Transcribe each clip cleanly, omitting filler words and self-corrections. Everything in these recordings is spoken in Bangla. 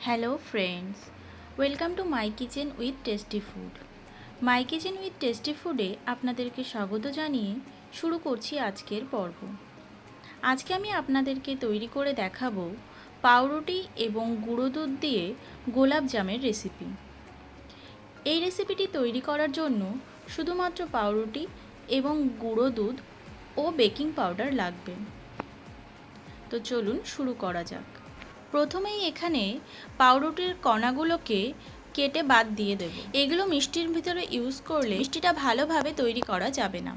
Hello friends, welcome to my kitchen with tasty food. My kitchen with tasty ফুডে আপনাদেরকে স্বাগত জানিয়ে শুরু করছি আজকের পর্ব। আজকে আমি আপনাদেরকে তৈরি করে দেখাবো পাউরুটি এবং গুঁড়ো দুধ দিয়ে গোলাপ জামের রেসিপি। এই রেসিপিটি তৈরি করার জন্য শুধুমাত্র পাউরুটি এবং গুঁড়ো দুধ ও বেকিং পাউডার লাগবে। তো চলুন শুরু করা যাক। প্রথমেই এখানে পাউরুটির কণাগুলোকে কেটে বাদ দিয়ে দেব। এগুলো মিষ্টির ভিতরে ইউজ করলে মিষ্টিটা ভালোভাবে তৈরি করা যাবে না।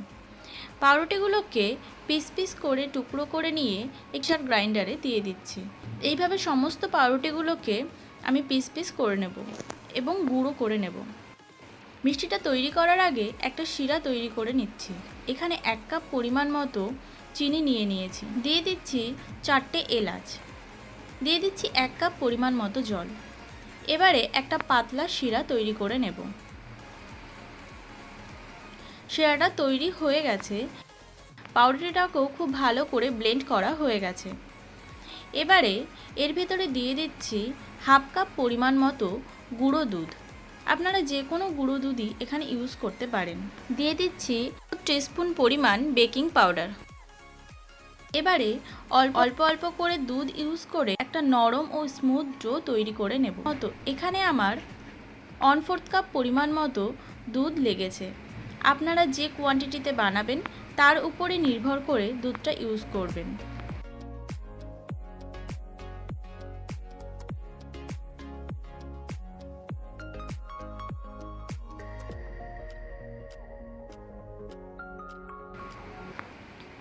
পাউরুটিগুলোকে পিস পিস করে টুকরো করে নিয়ে মিক্সার গ্রাইন্ডারে দিয়ে দিচ্ছি। এইভাবে সমস্ত পাউরুটিগুলোকে আমি পিস পিস করে নেব এবং গুঁড়ো করে নেব। মিষ্টিটা তৈরি করার আগে একটা শিরা তৈরি করে নিচ্ছি। এখানে 1 কাপ পরিমাণ মতো চিনি নিয়ে নিয়েছি। দিয়ে দিচ্ছি 4টে এলাচ, দিয়ে দিচ্ছি 1 কাপ পরিমাণ মতো জল। এবারে একটা পাতলা শিরা তৈরি করে নেব। শিরাটা তৈরি হয়ে গেছে। পাউরুটিটাকেও খুব ভালো করে ব্লেন্ড করা হয়ে গেছে। এবারে এর ভেতরে দিয়ে দিচ্ছি 1/2 কাপ পরিমাণ মতো গুঁড়ো দুধ। আপনারা যে কোনো গুঁড়ো দুধই এখানে ইউজ করতে পারেন। দিয়ে দিচ্ছি 2 টিস্পুন পরিমাণ বেকিং পাউডার। এবারে অল্প অল্প করে দুধ ইউজ করে একটা নরম ও স্মুথ ডো তৈরি করে নেব। মতো এখানে আমার 1/4 কাপ পরিমাণ মতো দুধ লেগেছে। আপনারা যে কোয়ান্টিটিতে বানাবেন তার উপরে নির্ভর করে দুধটা ইউজ করবেন।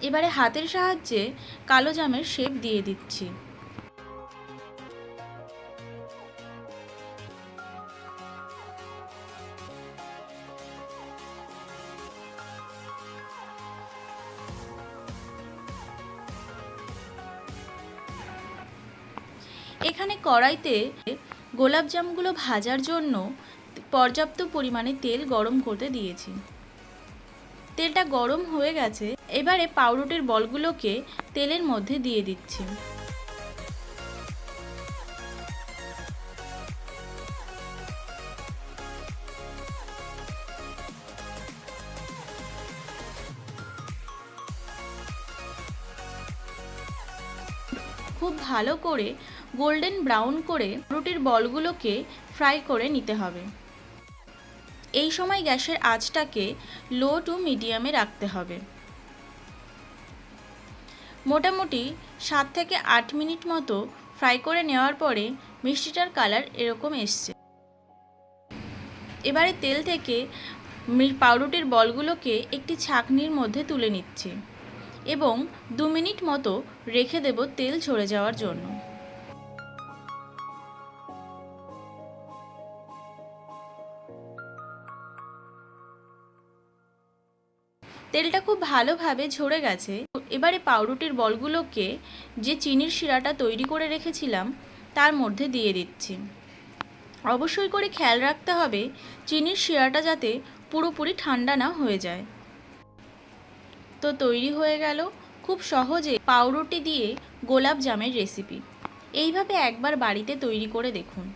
এবারে হাতের সাহায্যে কালো জামের শেপ দিয়ে দিচ্ছি। এখানে কড়াইতে গোলাপ জামগুলো ভাজার জন্য পর্যাপ্ত পরিমাণে তেল গরম করতে দিয়েছি। তেলটা গরম হয়ে গেছে। এবারে পাউরুটির বলগুলোকে তেলের মধ্যে দিয়ে দিচ্ছি। খুব ভালো করে গোল্ডেন ব্রাউন করে পাউরুটির বলগুলোকে ফ্রাই করে নিতে হবে। এই সময় গ্যাসের আঁচটাকে লো টু মিডিয়ামে রাখতে হবে। মোটামুটি 7 থেকে 8 মিনিট মতো ফ্রাই করে নেওয়ার পরে মিষ্টিটার কালার এরকম এসছে। এবারে তেল থেকে পাউরুটির বলগুলোকে একটি ছাঁকনির মধ্যে তুলে নিচ্ছি এবং 2 মিনিট মতো রেখে দেব তেল ঝরে যাওয়ার জন্য। তেলটা খুব ভালোভাবে ঝরে গেছে। এবারে পাউরুটির বলগুলোকে যে চিনির শিরাটা তৈরি করে রেখেছিলাম তার মধ্যে দিয়ে দিচ্ছি। অবশ্যই করে খেয়াল রাখতে হবে চিনির শিরাটা যাতে পুরোপুরি ঠান্ডা না হয়ে যায়। তো তৈরি হয়ে গেল খুব সহজে পাউরুটি দিয়ে গোলাপ জামের রেসিপি। এইভাবে একবার বাড়িতে তৈরি করে দেখুন,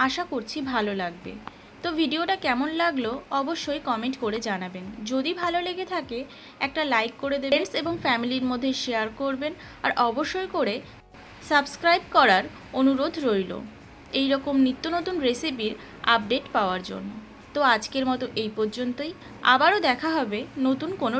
আশা করছি ভালো লাগবে। তো ভিডিওটা কেমন লাগলো অবশ্যই কমেন্ট করে জানাবেন। যদি ভালো লেগে থাকে একটা লাইক করে দেবেন, ফ্রেন্ডস এবং ফ্যামিলির মধ্যে শেয়ার করবেন, আর অবশ্যই করে সাবস্ক্রাইব করার অনুরোধ রইল এই রকম নিত্য নতুন রেসিপির আপডেট পাওয়ার জন্য। তো আজকের মতো এই পর্যন্তই। আবারও দেখা হবে নতুন কোনো